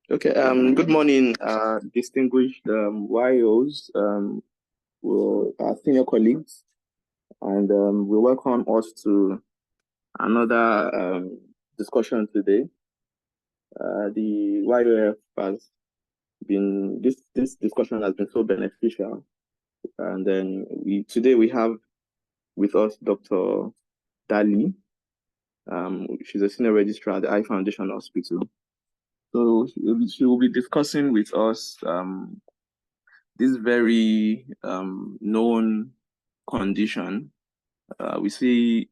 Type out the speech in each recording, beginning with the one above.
Okay, good morning, distinguished YOs, our senior colleagues, and we welcome us to another discussion today. The YOF has been, this discussion has been so beneficial, and then today we have with us Dr. Dalley. She's a senior registrar at the Eye Foundation Hospital. So she will be discussing with us this very known condition. We see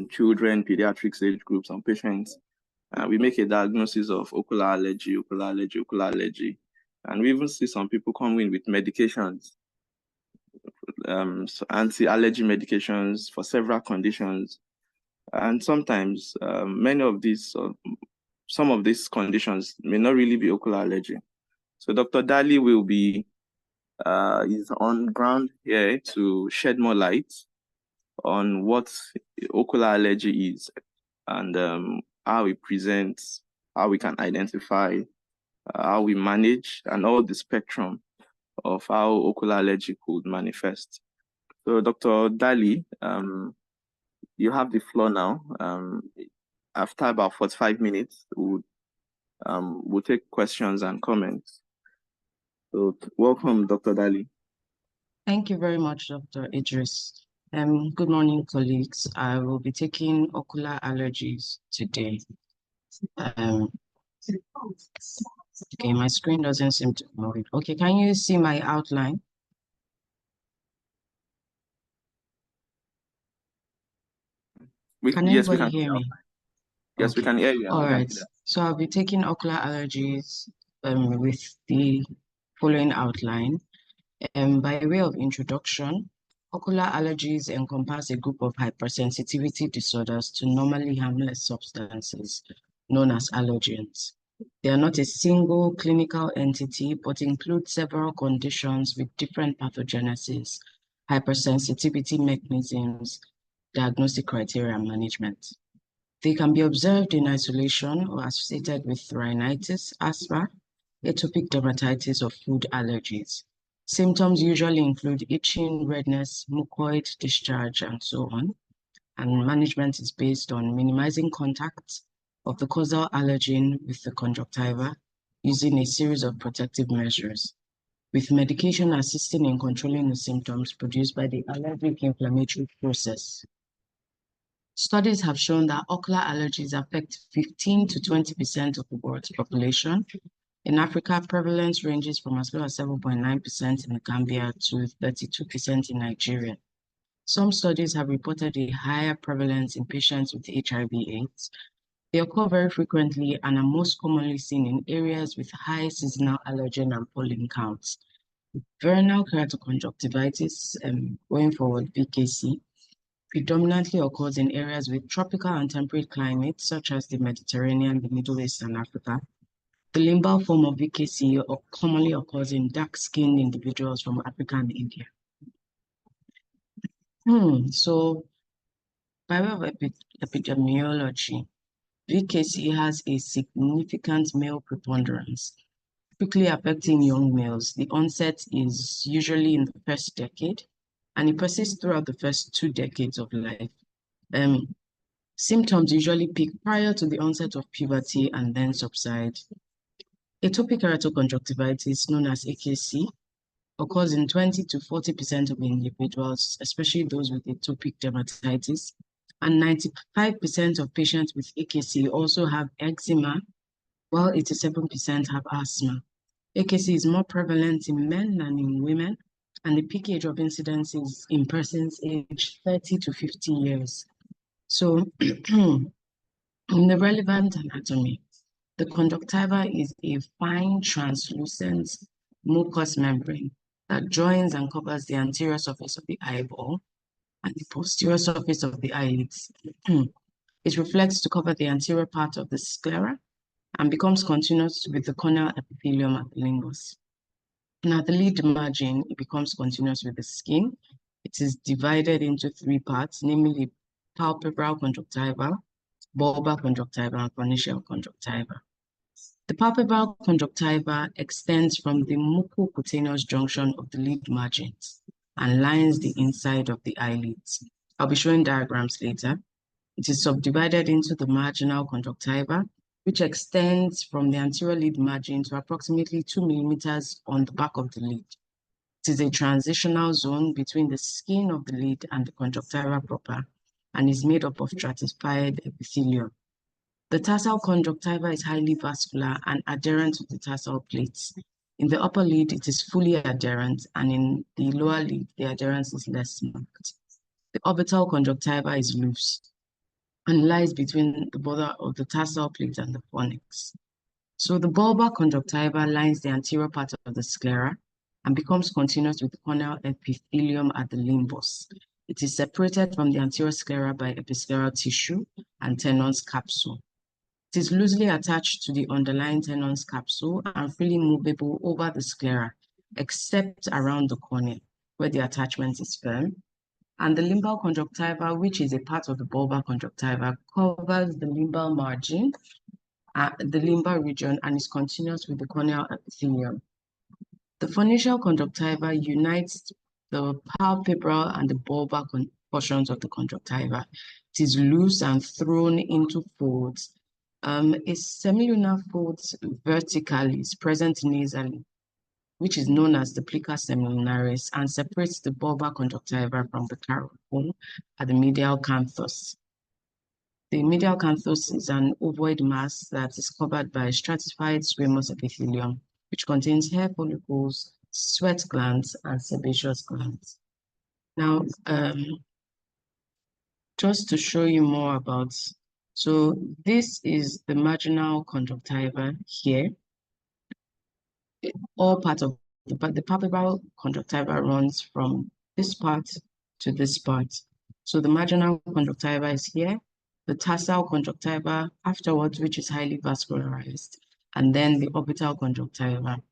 children, pediatrics age groups, and patients. We make a diagnosis of ocular allergy, and we even see some people come in with medications, so anti-allergy medications for several conditions. And sometimes some of these conditions may not really be ocular allergy. So Dr. Dalley will be is on ground here to shed more light on what ocular allergy is and how it presents, how we can identify, how we manage, and all the spectrum of how ocular allergy could manifest. So Dr. Dalley, you have the floor now. After about 45 minutes, we'll take questions and comments. So welcome, Dr. Dalley. Thank you very much, Dr. Idris. Good morning, colleagues. I will be taking ocular allergies today. Okay, my screen doesn't seem to move. Okay, can you see my outline? Can anybody hear me? Yes, okay. We can hear you. All right. So I'll be taking ocular allergies with the following outline. By way of introduction, ocular allergies encompass a group of hypersensitivity disorders to normally harmless substances known as allergens. They are not a single clinical entity, but include several conditions with different pathogenesis, hypersensitivity mechanisms, diagnostic criteria, and management. They can be observed in isolation or associated with rhinitis, asthma, atopic dermatitis, or food allergies. Symptoms usually include itching, redness, mucoid discharge, and so on. And management is based on minimizing contact of the causal allergen with the conjunctiva using a series of protective measures, with medication assisting in controlling the symptoms produced by the allergic inflammatory process. Studies have shown that ocular allergies affect 15 to 20% of the world's population. In Africa, prevalence ranges from as low as 7.9% in Gambia to 32% in Nigeria. Some studies have reported a higher prevalence in patients with HIV/AIDS. They occur very frequently and are most commonly seen in areas with high seasonal allergen and pollen counts. Vernal keratoconjunctivitis, going forward, VKC, predominantly occurs in areas with tropical and temperate climates, such as the Mediterranean, the Middle East, and Africa. The limbal form of VKC commonly occurs in dark-skinned individuals from Africa and India. So, by way of epidemiology, VKC has a significant male preponderance, typically affecting young males. The onset is usually in the first decade, and it persists throughout the first 2 decades of life. Symptoms usually peak prior to the onset of puberty and then subside. Atopic keratoconjunctivitis, known as AKC, occurs in 20 to 40% of individuals, especially those with atopic dermatitis, and 95% of patients with AKC also have eczema, while 87% have asthma. AKC is more prevalent in men than in women, and the peak age of incidence is in persons aged 30 to 50 years. So, in the relevant anatomy, the conjunctiva is a fine, translucent mucous membrane that joins and covers the anterior surface of the eyeball and the posterior surface of the eyelids. It reflects to cover the anterior part of the sclera and becomes continuous with the corneal epithelium at the lingus. Now, the lid margin, it becomes continuous with the skin. It is divided into 3 parts, namely palpebral conjunctiva, bulbar conjunctiva, and cornicial conjunctiva. The palpebral conjunctiva extends from the mucocutaneous junction of the lid margins and lines the inside of the eyelids. I'll be showing diagrams later. It is subdivided into the marginal conjunctiva, which extends from the anterior lid margin to approximately 2 millimeters on the back of the lid. It is a transitional zone between the skin of the lid and the conjunctiva proper and is made up of stratified epithelium. The tarsal conjunctiva is highly vascular and adherent to the tarsal plates. In the upper lid, it is fully adherent, and in the lower lid, the adherence is less marked. The orbital conjunctiva is loose and lies between the border of the tarsal plate and the fornix. So the bulbar conjunctiva lines the anterior part of the sclera and becomes continuous with the corneal epithelium at the limbus. It is separated from the anterior sclera by episcleral tissue and Tenon's capsule. It is loosely attached to the underlying Tenon's capsule and freely movable over the sclera, except around the cornea, where the attachment is firm. And the limbal conjunctiva, which is a part of the bulbar conjunctiva, covers the limbal margin, the limbal region, and is continuous with the corneal epithelium. The phonacial conjunctiva unites the palpebral and the bulbar portions of the conjunctiva. It is loose and thrown into folds. A semilunar fold vertically is present nasally, which is known as the plica semilunaris, and separates the bulbar conjunctiva from the carotid at the medial canthus. The medial canthus is an ovoid mass that is covered by stratified squamous epithelium, which contains hair follicles, sweat glands, and sebaceous glands. Now, just to show you more about, so this is the marginal conjunctiva here. All part of the palpebral conjunctiva runs from this part to this part. So the marginal conjunctiva is here, the tarsal conjunctiva afterwards, which is highly vascularized, and then the orbital conjunctiva.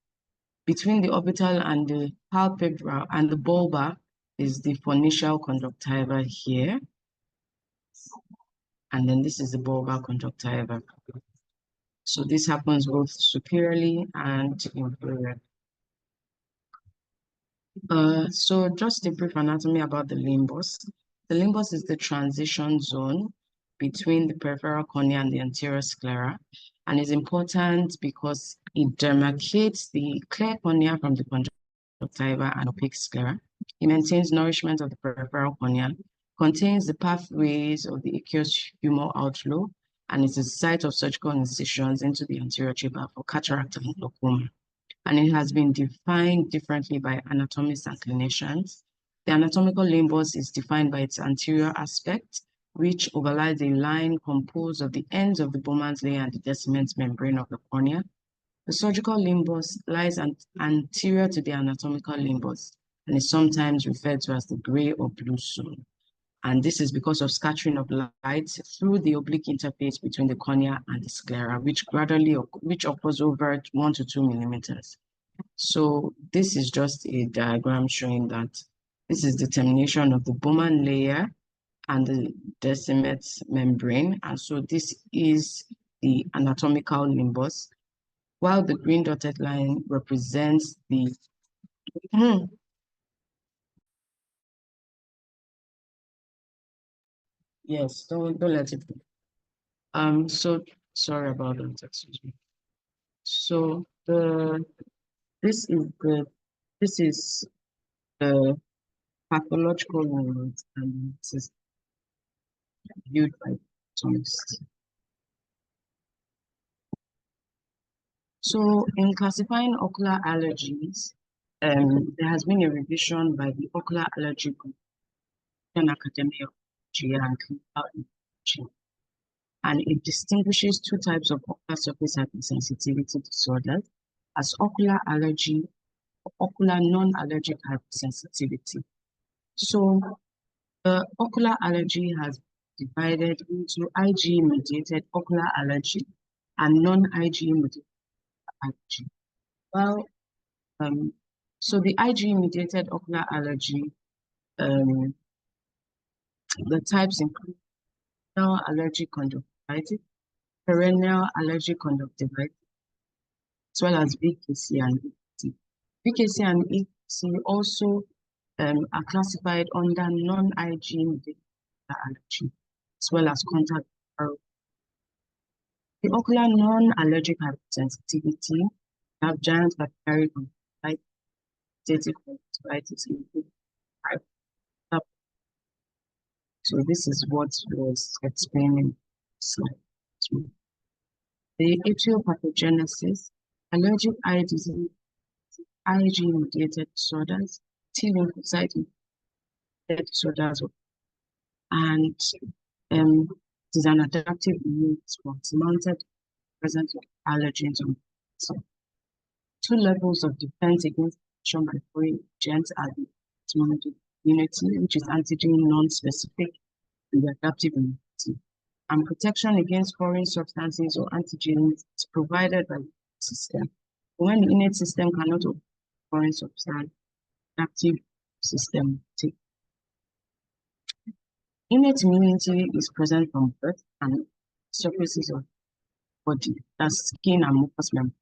Between the orbital and the palpebral and the bulbar is the phonacial conjunctiva here. And then this is the bulbar conjunctiva. So this happens both superiorly and inferiorly. So just a brief anatomy about the limbus. The limbus is the transition zone between the peripheral cornea and the anterior sclera, and is important because it demarcates the clear cornea from the conjunctiva and opaque sclera. It maintains nourishment of the peripheral cornea, contains the pathways of the aqueous humor outflow, and is the site of surgical incisions into the anterior chamber for cataract and glaucoma. And it has been defined differently by anatomists and clinicians. The anatomical limbus is defined by its anterior aspect, which overlies a line composed of the ends of the Bowman's layer and the descendant membrane of the cornea. The surgical limbus lies anterior to the anatomical limbus and is sometimes referred to as the gray or blue zone. And this is because of scattering of light through the oblique interface between the cornea and the sclera, which occurs over 1 to 2 millimeters. So this is just a diagram showing that this is the termination of the Bowman layer and the descendant membrane. And so this is the anatomical limbus, while the green dotted line represents the yes, don't let it go. So sorry about that, excuse me. So this is the pathological limit, and this is viewed by anatomists. So in classifying ocular allergies, there has been a revision by the Ocular Allergy Group in Epidemiology and Clinical, and it distinguishes two types of ocular surface hypersensitivity disorders as ocular allergy or ocular non-allergic hypersensitivity. So the ocular allergy has divided into IgE-mediated ocular allergy and non-IgE-mediated allergy. Well, so the IgE-mediated ocular allergy, the types include allergic conjunctivitis, perennial allergic conjunctivitis, as well as VKC and EC. VKC and EC also are classified under non-IgE allergy, as well as contact. The ocular non-allergic hypersensitivity have giant capillary conjunctivitis. So this is what was explaining slide 2. The atrial pathogenesis, allergic eye disease, IgE-mediated disorders, T lymphocyte-mediated disorders, and it is an adaptive immune response mounted presence of allergens on so 2 levels of defense against infection by foreign agents are the immunity, which is antigen non-specific, and the adaptive immunity. And protection against foreign substances or antigens is provided by the system. When the innate system cannot obey foreign substance, adaptive system take. Innate immunity is present from birth and surfaces of body, that's skin and mucous membrane.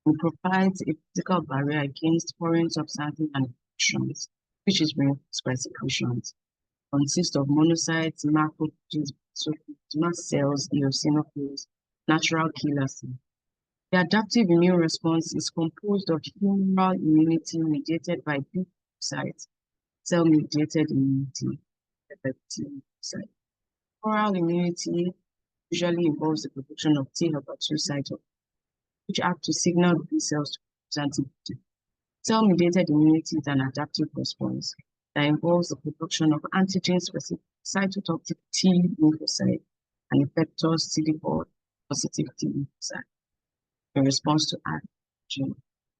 It provides a physical barrier against foreign substances and infections, which is reinforced by secretions. Consists of monocytes, macrophages, mast cells, eosinophils, natural killers. The adaptive immune response is composed of humoral immunity mediated by B lymphocytes, cell-mediated immunity, oral immunity usually involves the production of T helper 2 cytokines, which act to signal B cells to produce antibody. Cell-mediated immunity is an adaptive response that involves the production of antigen-specific cytotoxic T lymphocyte and effector CD4 positive T lymphocyte in response to allergy.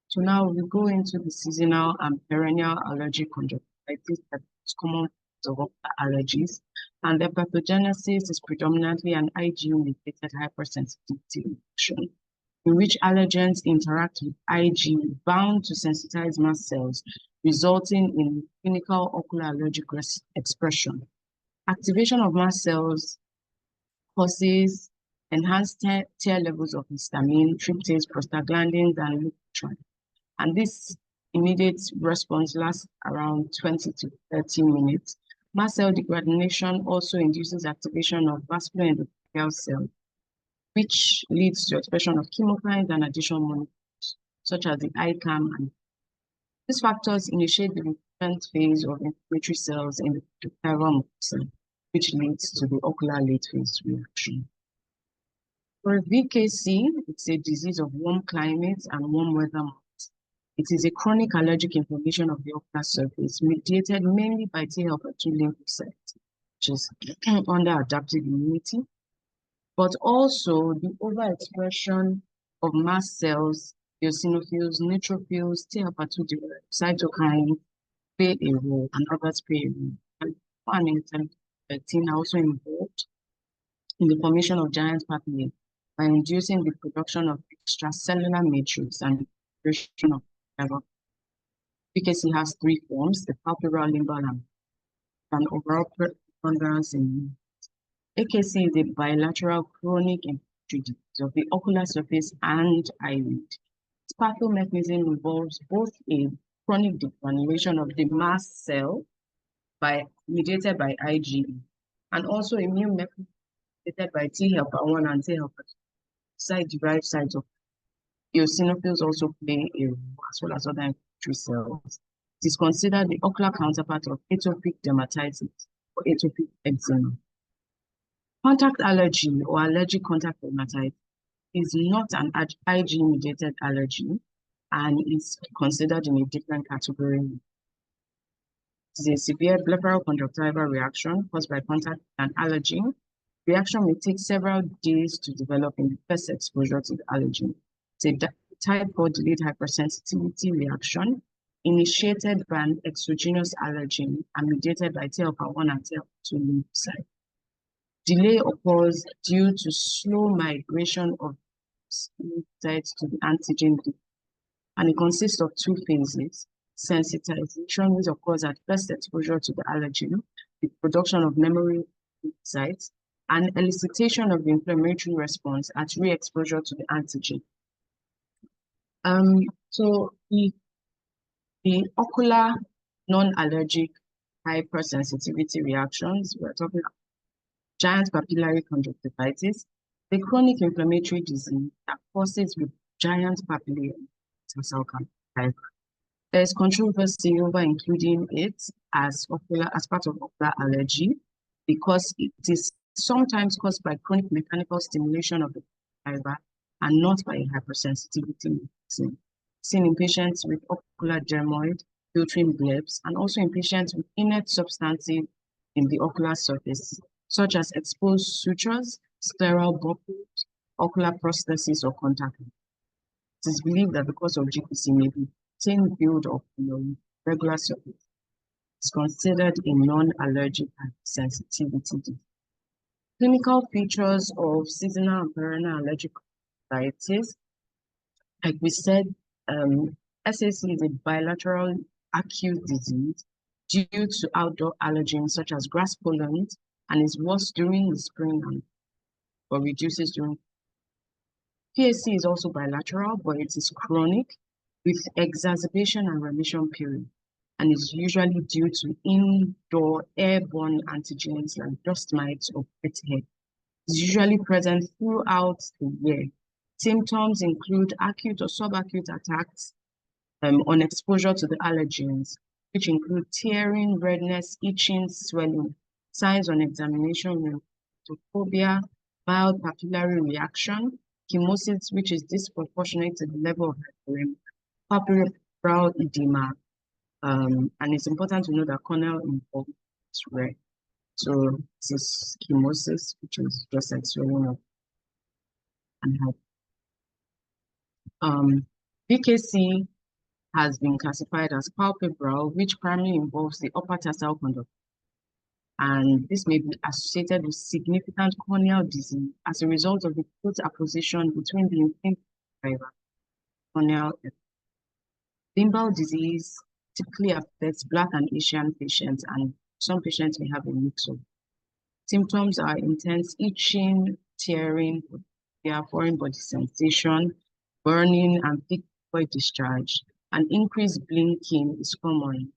So now we go into the seasonal and perennial allergic conjunctivitis that is common of allergies, and the pathogenesis is predominantly an IgE-mediated hypersensitivity infection, in which allergens interact with IgE bound to sensitize mast cells, resulting in clinical ocular allergic expression. Activation of mast cells causes enhanced tear levels of histamine, tryptase, prostaglandins, and leukotriene. And this immediate response lasts around 20 to 30 minutes. Mast cell degranulation also induces activation of vascular endothelial cells, which leads to expression of chemokines and additional molecules, such as the ICAM. And these factors initiate the recurrent phase of inflammatory cells in the peripheral muscle, which leads to the ocular late phase reaction. For VKC, it's a disease of warm climates and warm weather months. It is a chronic allergic inflammation of the ocular surface mediated mainly by T helper 2 lymphocytes, which is under adaptive immunity, but also the overexpression of mast cells, eosinophils, neutrophils, T helper 2 cytokines play a role, and others play a role. And interleukin are also involved in the formation of giant pathway by inducing the production of extracellular matrix and creation of fiber. VKC has 3 forms: the palpebral, limbal, and overall preponderance in AKC is a bilateral chronic inflammatory disease of the ocular surface and eyelid. Its pathomechanism involves both a chronic degranulation of the mast cell mediated by IgE, and also immune mechanism mediated by T helper 1 and T helper 2. Site-derived cytokines. Eosinophils also play a role, as well as other inflammatory cells. It is considered the ocular counterpart of atopic dermatitis or atopic eczema. Contact allergy or allergic contact dermatitis is not an IgE-mediated allergy and is considered in a different category. It is a severe blepharo conjunctival reaction caused by contact with an allergen. Reaction may take several days to develop in the first exposure to the allergen. It's a type 4 delayed hypersensitivity reaction initiated by an exogenous allergen and mediated by T helper 1 and T helper 2 lymphocytes. Delay occurs due to slow migration of lymphocytes to the antigen, and it consists of 2 phases: sensitization, which occurs at first exposure to the allergen, the production of memory lymphocytes, and elicitation of the inflammatory response at re-exposure to the antigen. So the ocular non-allergic hypersensitivity reactions, we're talking about giant papillary conjunctivitis, the chronic inflammatory disease that causes with giant papillary conjunctivitis. There is controversy over including it as part of ocular allergy because it is sometimes caused by chronic mechanical stimulation of the fiber and not by a hypersensitivity seen in patients with ocular dermoid, filtering blebs, and also in patients with inert substances in the ocular surface, such as exposed sutures, sterile buckles, ocular prosthesis, or contact. It is believed that because of GPC may be thin build-up in the regular surface, it's considered a non-allergic sensitivity. Clinical features of seasonal and perennial allergic conjunctivitis, like we said, SAC is a bilateral acute disease due to outdoor allergens such as grass pollen and is worse during the spring but reduces during. PAC is also bilateral, but it is chronic with exacerbation and remission period and is usually due to indoor airborne antigens like dust mites or wet hair. It's usually present throughout the year. Symptoms include acute or subacute attacks on exposure to the allergens, which include tearing, redness, itching, swelling. Signs on examination include phobia, mild papillary reaction, chemosis, which is disproportionate to the level of hyperemia, papillary edema, and it's important to know that corneal involvement is rare. So this is chemosis, which is just like swelling up and help. VKC has been classified as palpebral, which primarily involves the upper tarsal conduct. And this may be associated with significant corneal disease as a result of the close apposition between the inflamed fiber and corneal. Limbal disease typically affects Black and Asian patients, and some patients may have a mix of. Symptoms are intense itching, tearing, foreign body sensation, burning, and thick void discharge. And increased blinking is common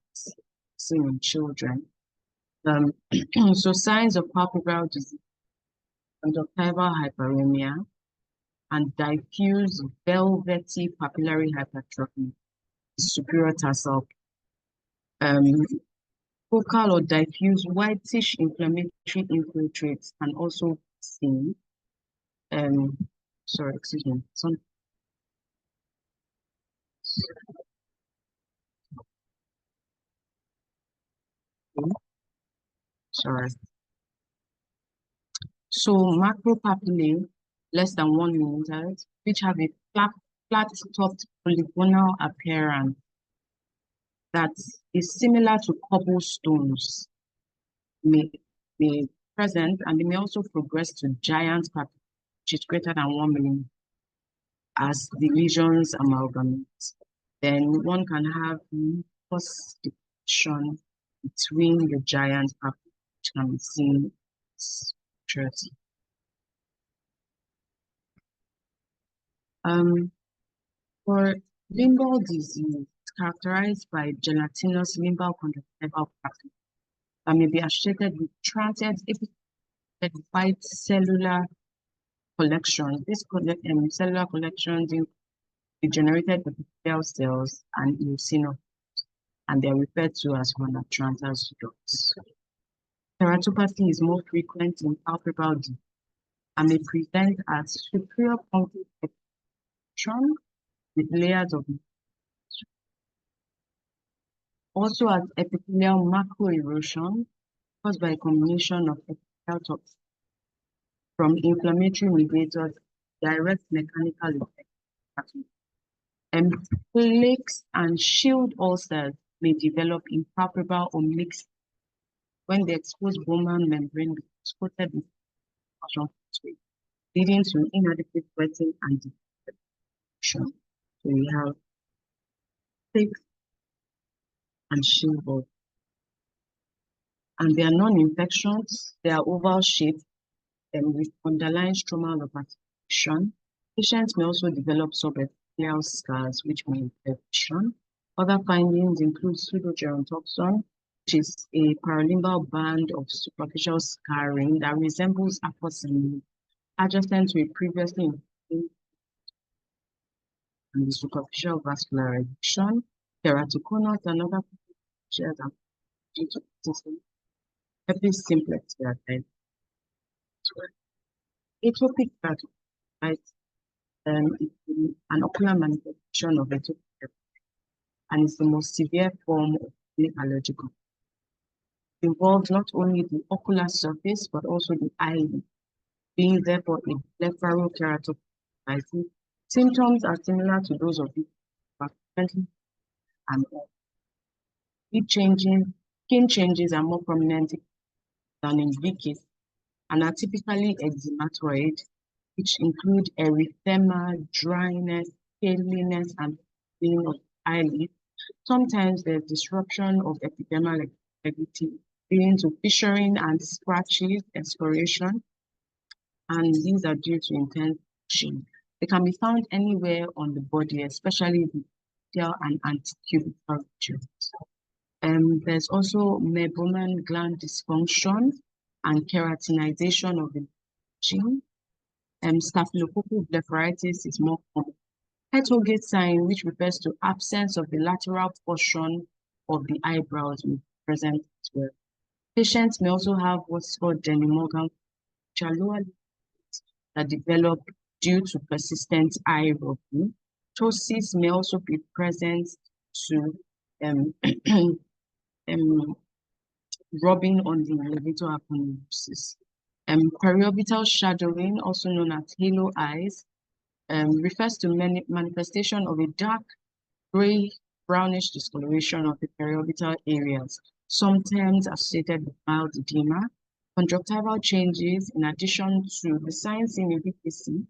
seen in children. So signs of palpebral disease, conjunctival hyperemia, and diffuse velvety papillary hypertrophy, superior tarsal. Focal or diffuse whitish inflammatory infiltrates can also be seen. Sorry, excuse me. Sorry. So macropapillae, less than 1 millimeter, which have a flat-topped polygonal appearance that is similar to cobblestones, may be present, and they may also progress to giant papillae, which is greater than 1 millimeter, as the lesions amalgamate. Then one can have mucus deposition between the giant papillae, which can be seen as pictures. For limbal disease, it's characterized by gelatinous limbal conjunctival papillae that may be associated with transient white cellular collections. These cellular collections be generated epithelial cells and eosinophils, and they are referred to as monotransverse ducts. Keratopathy is more frequent in palpebral disease and may present as superior punctate epithelium with layers of also as epithelial macroerosion caused by a combination of epithelial toxins from inflammatory mediators, direct mechanical effects. Plaques and shield ulcers may develop in palpebral or mixed when the exposed bone membrane is coated with fluid, leading to inadequate wetting and diffusion. So we have plaques and shield ulcers. And they are non-infections, they are oval shaped with underlying stromal or partition. Patients may also develop subepithelial epithelial scars, which may impair vision. Other findings include pseudogerontoxin, which is a paralimbal band of superficial scarring that resembles apocynine, adjacent to a previously inflamed and superficial vascularization. Keratoconus and other features are due to herpes simplex keratitis. Atopic keratitis is an ocular manifestation of atopic keratitis and is the most severe form of allergic. It involves not only the ocular surface but also the eyelid, being therefore a blepharokeratoconus. Symptoms are similar to those of the and skin changes are more prominent than in Abike and are typically eczematoid, which include erythema, dryness, paleness, and peeling of eyelids. Sometimes there's disruption of epidermal integrity, leading to fissuring and scratches, excoriation, and these are due to intense itching. They can be found anywhere on the body, especially the tibial and antecubital regions. There's also meibomian gland dysfunction and keratinization of the gene. Staphylococcal blepharitis is more common. Head-to-gate sign, which refers to absence of the lateral portion of the eyebrows, will be present as well. Patients may also have what's called Denny-Morgan, which are lower lids that develop due to persistent eye rubbing. Ptosis may also be present to rubbing on the levator aponeurosis. Periorbital shadowing, also known as halo eyes, refers to manifestation of a dark gray brownish discoloration of the periorbital areas, sometimes associated with mild edema. Conjunctival changes, in addition to the signs seen in AKC,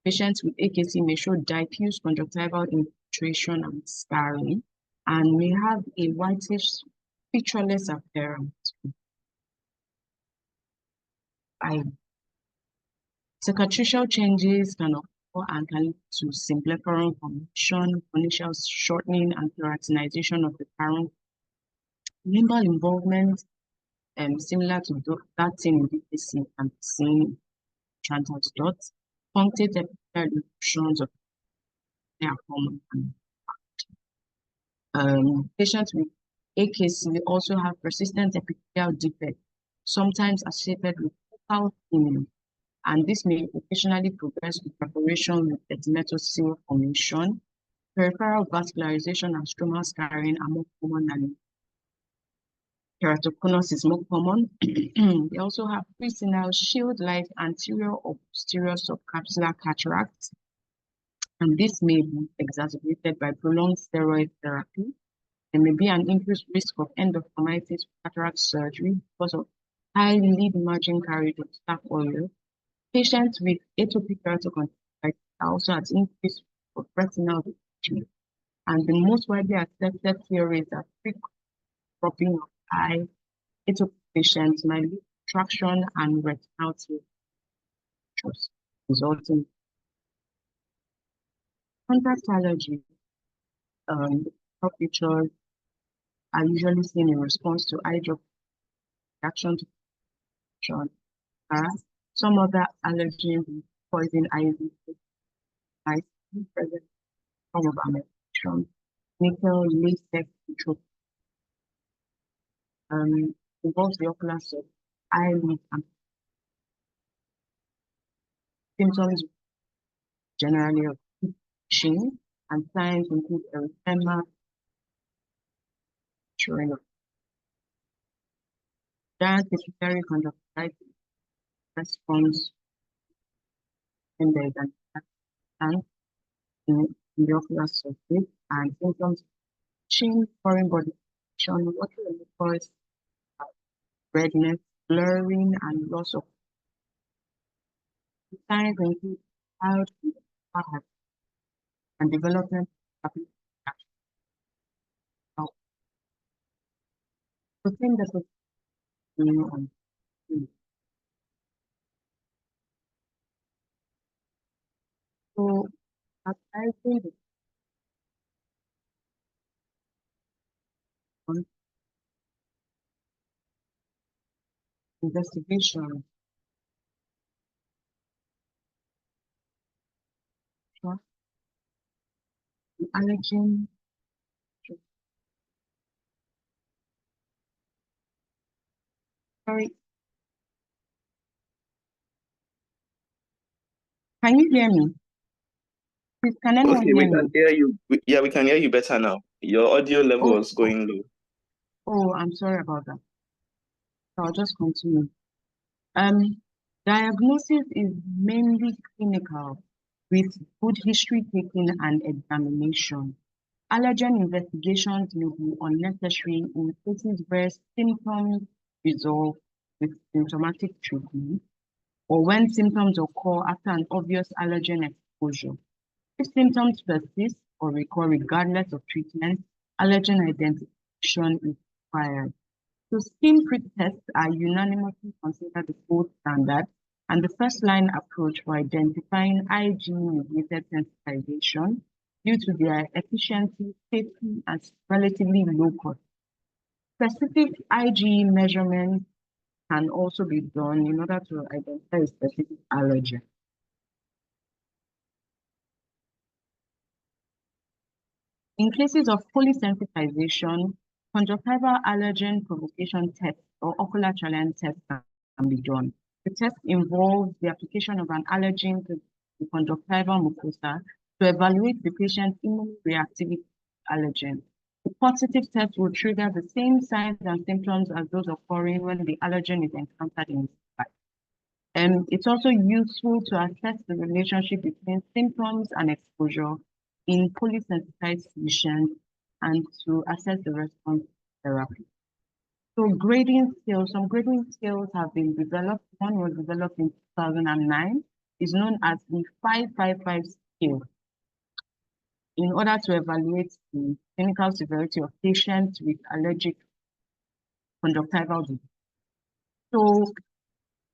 patients with AKC may show diffuse conjunctival infiltration and scarring, and may have a whitish featureless appearance. Cicatricial changes can occur and can lead to symblepharon formation, initial shortening, and keratinization of the paron. Limbal involvement, similar to that seen in VPC, can be seen transient dots. Punctate epithelial eruptions of they are common. Patients with AKC also have persistent epithelial defects, sometimes associated with focal thinning, and this may occasionally progress with preparation with erythematocyte formation. Peripheral vascularization and stromal scarring are more common than keratoconus is more common. They also have presenile shield-like anterior or posterior subcapsular cataracts, and this may be exacerbated by prolonged steroid therapy. There may be an increased risk of endophthalmitis cataract surgery because of high lid margin carried of staph oil. Patients with atopic keratoconus are also at increased risk of retinal detachment. And the most widely accepted theories are frequent dropping of eye. Atopic patients might lead to traction and retinal tear, resulting contact allergy. Top features are usually seen in response to eye drop reaction to action. Some other allergens, poison ivy, present form of medication, nickel, latex, involves the ocular surface, eyelid, and symptoms generally of itching, and signs include erythema, showing of giant pituitary conjunctivitis response when there is an attack in the ocular surface, and symptoms itching, foreign body action, water mucus, redness, blurring, and loss of signs include mild and development of the thing that was on. So, as I think Investigation. Sure. Allergen. Sure. Sorry. Can you hear me? Please, can anyone Okay, we hear can me? hear you. Yeah, we can hear you better now. Your audio level Oh, was going low. oh, I'm sorry about that. So I'll just continue. Um, Diagnosis is mainly clinical with good history taking and examination. Allergen investigations may be unnecessary in cases where symptoms resolve with symptomatic treatment or when symptoms occur after an obvious allergen exposure. If symptoms persist or recur regardless of treatment, allergen identification is required. So skin prick tests are unanimously considered the gold standard and the first-line approach for identifying IgE-mediated sensitization due to their efficiency, safety, and relatively low cost. Specific IgE measurements can also be done in order to identify a specific allergen. In cases of polysensitization, conjunctival allergen provocation tests or ocular challenge tests can be done. The test involves the application of an allergen to the conjunctival mucosa to evaluate the patient's immune reactivity to allergen. The positive test will trigger the same signs and symptoms as those occurring when the allergen is encountered in the eye. And it's also useful to assess the relationship between symptoms and exposure in polysensitized patients and to assess the response to therapy. So grading scales, some grading scales have been developed. One was developed in 2009, is known as the 555 scale in order to evaluate the clinical severity of patients with allergic conjunctival disease. So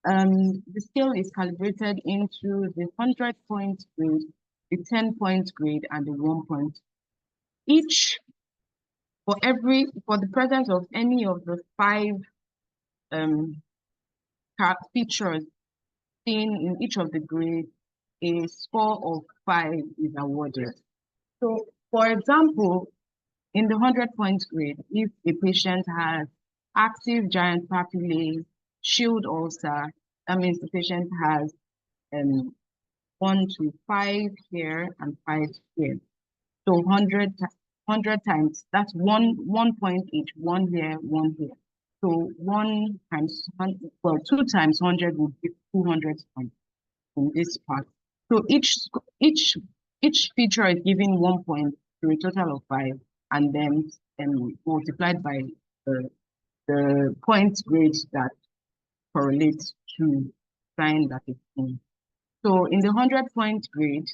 the scale is calibrated into the 100-point grade, the 10-point grade, and the 1-point. Each, for the presence of any of the 5 features seen in each of the grades, a score of 5 is awarded. So, for example, in the 100-point grade, if a patient has active giant papillae, shield ulcer, that means the patient has 1 to 5 here and 5 here. So 100 times, that's 1 point each, 1 here, 1 here. So 1 times, well, 2 times 100 would give 200 points in this part. So each feature is given 1 point to a total of 5, and then multiplied by the point grades that correlates to sign that is seen. So in the 100-point grade,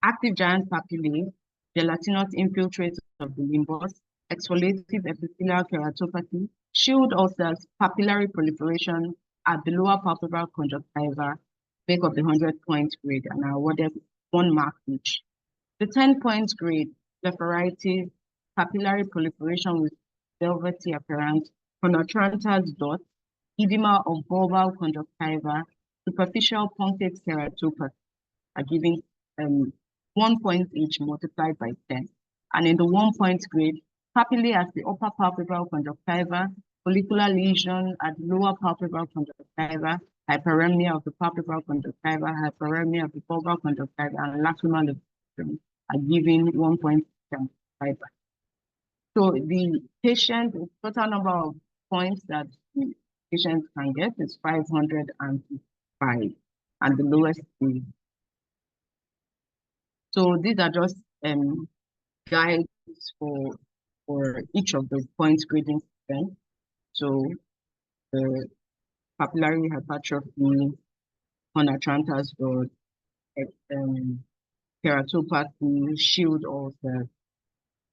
active giant papillae, gelatinous infiltrates of the limbus, exfoliative epithelial keratopathy, shield ulcers, papillary proliferation at the lower palpebral conjunctiva make up the 100-point grade and are awarded 1 mark each. The 10-point grade, blepharitis, papillary proliferation with velvety appearance, penetrantous dots, edema of bulbal conjunctiva, superficial punctate keratopathy are given 1 point each multiplied by 10. And in the 1-point grade, papillae at the upper palpebral conjunctiva, follicular lesion at the lower palpebral conjunctiva, hyperemia of the palpebral conjunctiva, hyperemia of the bulbal conjunctiva, and lacrimal lesion are given 1 point multiplied by. So the total number of points that the patient can get is 505, and the lowest is. So these are just guides for each of the points grading system. So the papillary hypertrophy, penetrantous dot, keratopathy, shield ulcer,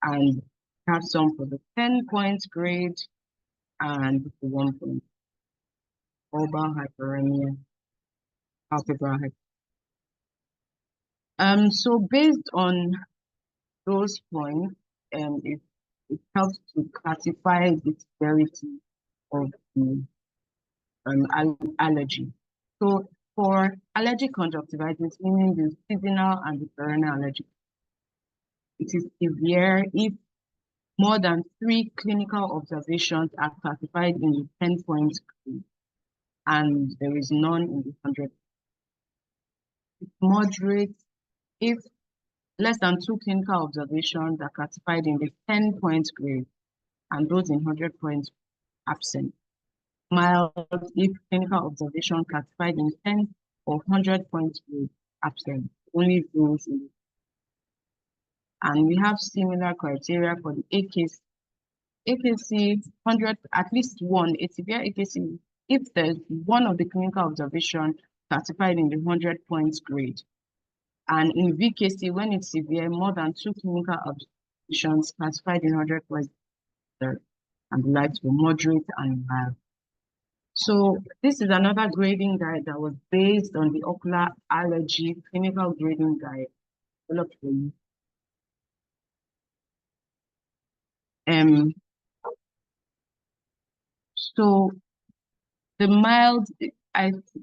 and have some for the 10-point grade and the 1 point. Bulbar hyperemia, palpebral hyperemia. So based on those points, it helps to classify the severity of allergy. So for allergic conjunctivitis, meaning the seasonal and the perennial allergy, it is severe if more than 3 clinical observations are classified in the 10-point scale, and there is none in the 100. It's moderate if less than 2 clinical observations are classified in the 10-point grade, and those in 100 points absent. Mild if clinical observation classified in 10 or 100 points grade absent. Only those in. And we have similar criteria for the AKC. AKC 100, at least one, a severe AKC, if there's one of the clinical observation classified in the 100 points grade. And in VKC, when it's severe, more than 2 clinical observations classified in 100 points, and the likes were moderate and mild. So this is another grading guide that was based on the ocular allergy clinical grading guide developed for you. So the mild,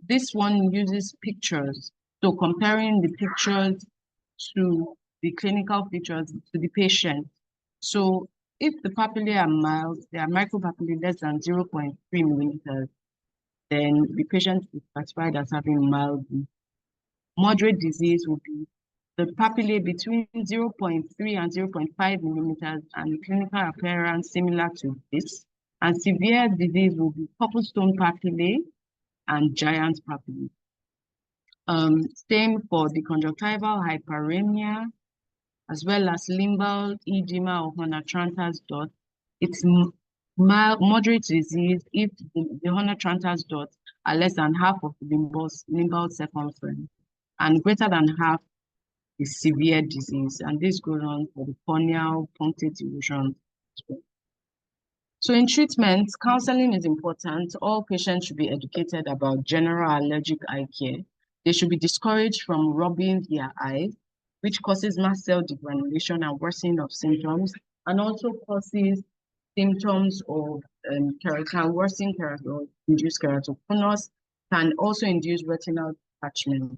this one uses pictures. So comparing the pictures to the clinical features to the patient. So if the papillae are mild, they are micropapillae less than 0.3 millimeters, then the patient is classified as having mild. Moderate disease will be the papillae between 0.3 and 0.5 millimeters and the clinical appearance similar to this. And severe disease will be cobblestone papillae and giant papillae. Same for the conjunctival hyperemia, as well as limbal edema or Horner-Trantas dot. It's moderate disease if the Horner-Trantas dots are less than half of the limbal circumference, and greater than half is severe disease. And this goes on for the corneal punctate erosion. So in treatment, counseling is important. All patients should be educated about general allergic eye care. They should be discouraged from rubbing their eyes, which causes mast cell degranulation and worsening of symptoms, and also causes symptoms of can worsen or induce keratoconus, can also induce retinal detachment.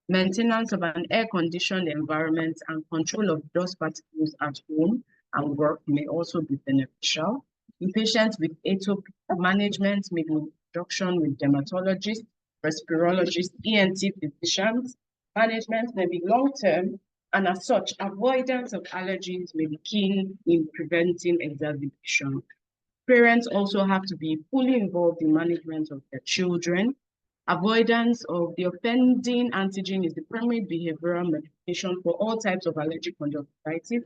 Maintenance of an air-conditioned environment and control of dust particles at home and work may also be beneficial. In patients with atopic, management may be in conjunction with dermatologists, respirologists, ENT physicians. Management may be long-term, and as such, avoidance of allergies may be key in preventing exacerbation. Parents also have to be fully involved in management of their children. Avoidance of the offending antigen is the primary behavioral medication for all types of allergic conjunctivitis.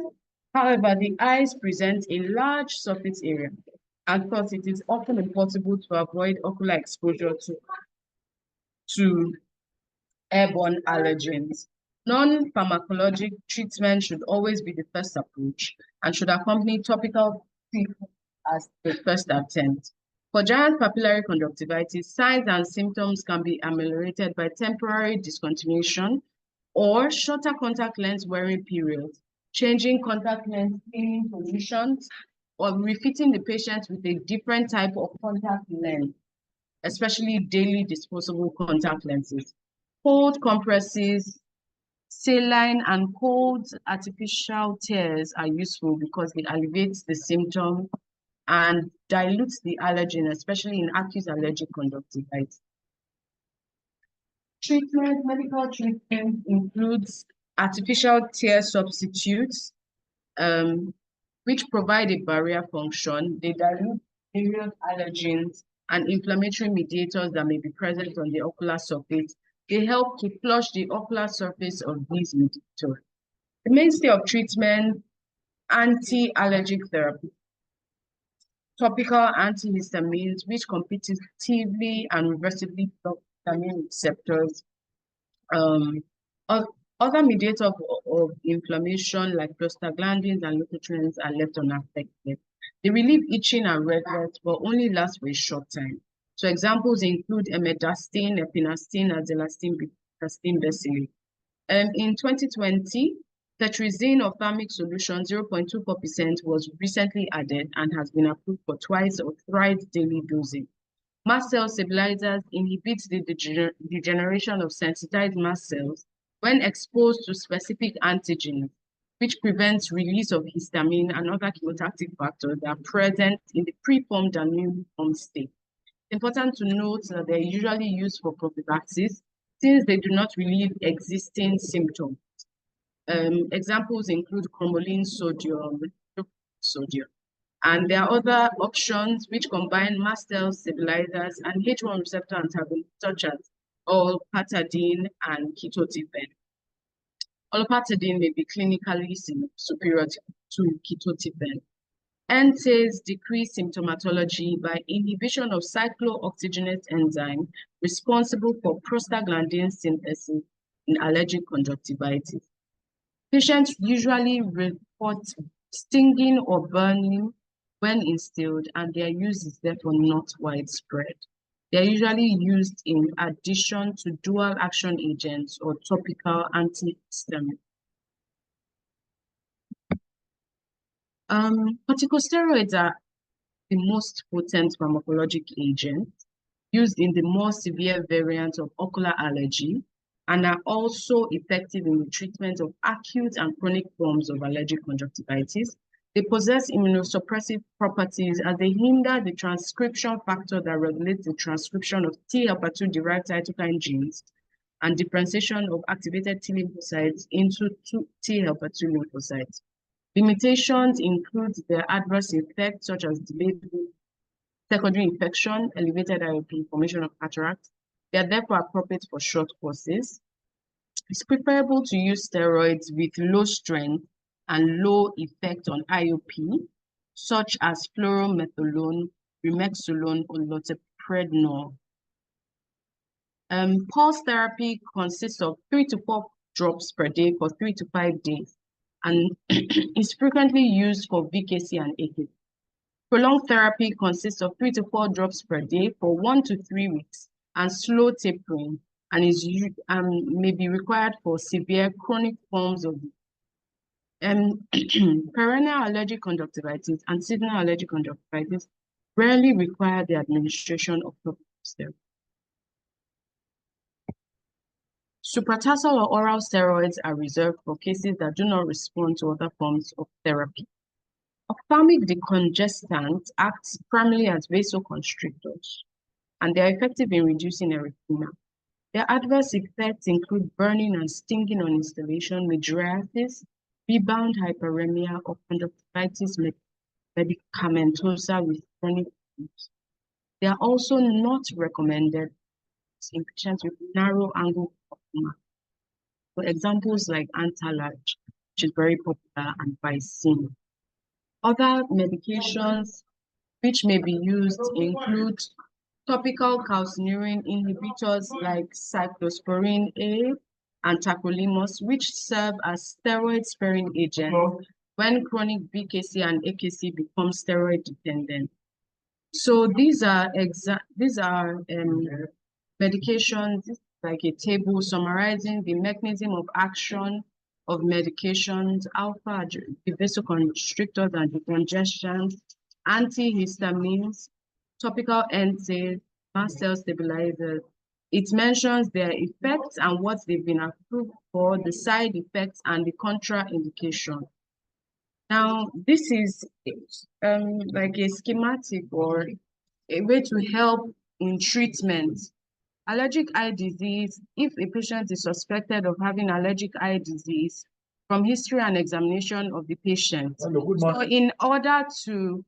However, the eyes present a large surface area, and thus it is often impossible to avoid ocular exposure to airborne allergens. Non-pharmacologic treatment should always be the first approach and should accompany topical treatment as the first attempt. For giant papillary conjunctivitis, signs and symptoms can be ameliorated by temporary discontinuation or shorter contact lens wearing periods, changing contact lens cleaning positions, or refitting the patient with a different type of contact lens, especially daily disposable contact lenses. Cold compresses, saline and cold artificial tears are useful because they alleviate the symptom and dilutes the allergen, especially in acute allergic conjunctivitis. Treatment, medical treatment includes artificial tear substitutes, which provide a barrier function. They dilute various allergens and inflammatory mediators that may be present on the ocular surface. They help to flush the ocular surface of these mediators. The mainstay of treatment, anti-allergic therapy. Topical antihistamines, which competitively and reversibly block histamine receptors. Other mediators of inflammation like prostaglandins and leukotrienes are left unaffected. They relieve itching and redness, but only last for a short time. So examples include emedastine, epinastine, azelastine, betastine, becillin. In 2020, cetirizine ophthalmic solution 0.24% was recently added and has been approved for twice or thrice daily dosing. Mast cell stabilizers inhibit the degeneration of sensitized mast cells when exposed to specific antigens, which prevents release of histamine and other chemotactic factors that are present in the preformed and newly formed state. Important to note that they're usually used for prophylaxis since they do not relieve existing symptoms. Examples include cromolyn sodium, and there are other options which combine mast cell stabilizers and H1 receptor antagonists such as olpatadine and ketotifen. Olpatadine may be clinically superior to ketotifen. NSAIDs decrease symptomatology by inhibition of cyclooxygenase enzyme responsible for prostaglandin synthesis in allergic conjunctivitis. Patients usually report stinging or burning when instilled, and their use is therefore not widespread. They are usually used in addition to dual action agents or topical antihistamines. Corticosteroids are the most potent pharmacologic agent used in the more severe variant of ocular allergy and are also effective in the treatment of acute and chronic forms of allergic conjunctivitis. They possess immunosuppressive properties as they hinder the transcription factor that regulates the transcription of T helper 2 derived cytokine genes and differentiation of activated T lymphocytes into T helper 2 lymphocytes. Limitations include their adverse effects such as delayed secondary infection, elevated IOP, formation of cataract. They are therefore appropriate for short courses. It's preferable to use steroids with low strength and low effect on IOP, such as fluorometholone, remexolone, or loteprednol. Pulse therapy consists of 3 to 4 drops per day for 3 to 5 days and is frequently used for VKC and AKC. Prolonged therapy consists of 3 to 4 drops per day for 1 to 3 weeks and slow tapering and may be required for severe chronic forms of perennial allergic conjunctivitis and seasonal allergic conjunctivitis rarely require the administration of topical steroids. Supratarsal or oral steroids are reserved for cases that do not respond to other forms of therapy. Ophthalmic decongestants act primarily as vasoconstrictors, and they are effective in reducing erythema. Their adverse effects include burning and stinging on installation, mydriasis, rebound hyperemia, or conjunctivitis medicamentosa with chronic use. They are also not recommended in patients with narrow angle glaucoma. For examples like Antalarg, which is very popular, and Vicin. Other medications which may be used include topical calcineurin inhibitors like cyclosporin A and tacrolimus, which serve as steroid-sparing agents when chronic BKC and AKC become steroid dependent. So these are medications, like a table summarizing the mechanism of action of medications, alpha, the vasoconstrictors and decongestants, antihistamines, topical NSAIDs, mast cell stabilizers. It mentions their effects and what they've been approved for, the side effects, and the contraindication. Now, this is like a schematic or a way to help in treatment. Allergic eye disease, if a patient is suspected of having allergic eye disease, from history and examination of the patient. So in order to,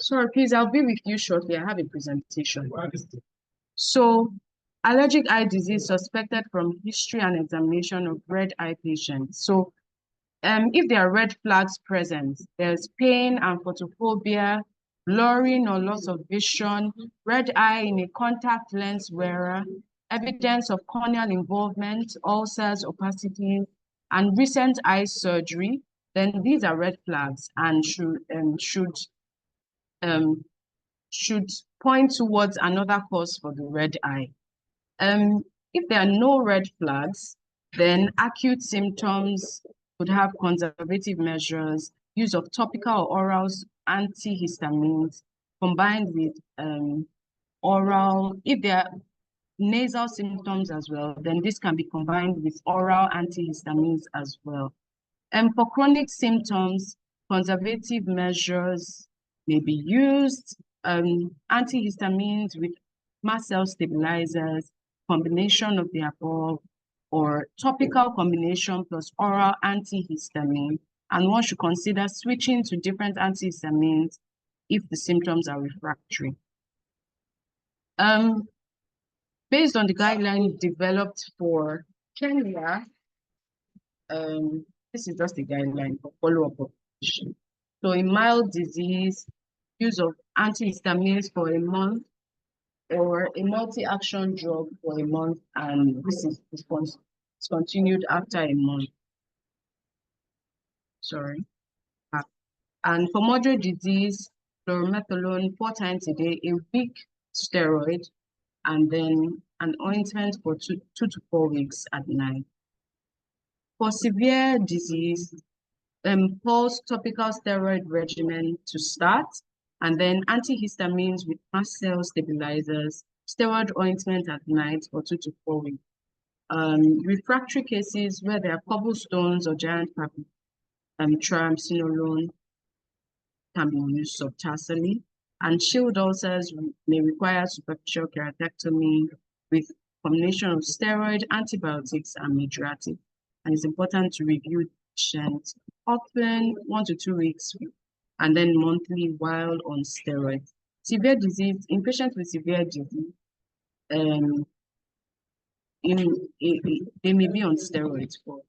sorry, please, I'll be with you shortly. I have a presentation. So allergic eye disease suspected from history and examination of red eye patients. So if there are red flags present, there's pain and photophobia, blurring or loss of vision, red eye in a contact lens wearer, evidence of corneal involvement, ulcers, opacity, and recent eye surgery, then these are red flags and should point towards another cause for the red eye. If there are no red flags, then acute symptoms would have conservative measures, use of topical or oral antihistamines combined with oral, if there are nasal symptoms as well, then this can be combined with oral antihistamines as well. And for chronic symptoms, conservative measures may be used, antihistamines with mast cell stabilizers, combination of the above, or topical combination plus oral antihistamine. And one should consider switching to different antihistamines if the symptoms are refractory. Based on the guideline developed for Kenya, this is just a guideline for follow-up population. So in mild disease, use of antihistamines for a month or a multi-action drug for a month, and this is continued after a month. Sorry. And for moderate disease, chloromethadone 4 times a day, a week steroid, and then an ointment for 2 to 4 weeks at night. For severe disease, pulse topical steroid regimen to start, and then antihistamines with mast cell stabilizers, steroid ointment at night for 2 to 4 weeks. Refractory cases where there are cobblestones or giant papillae, triamcinolone can be used subtarsally, and shield ulcers may require superficial keratectomy with combination of steroid, antibiotics, and mydriatic. And it's important to review patient often, 1 to 2 weeks, and then monthly while on steroids. Severe disease, in patients with severe disease, they may be on steroids for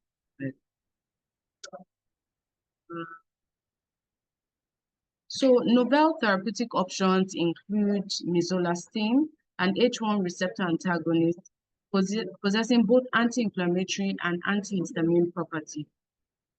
So novel therapeutic options include misolastine, an H1 receptor antagonist possessing both anti-inflammatory and antihistamine property.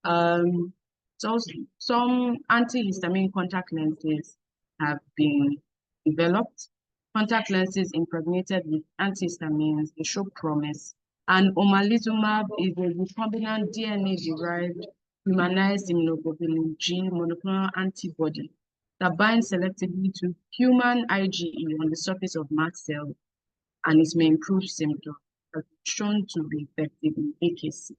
So some antihistamine contact lenses have been developed. Contact lenses impregnated with antihistamines, they show promise. And omalizumab is a recombinant DNA-derived humanized immunoglobulin G monoclonal antibody that binds selectively to human IgE on the surface of mast cells, and it may improve symptoms, but shown to be effective in AKC.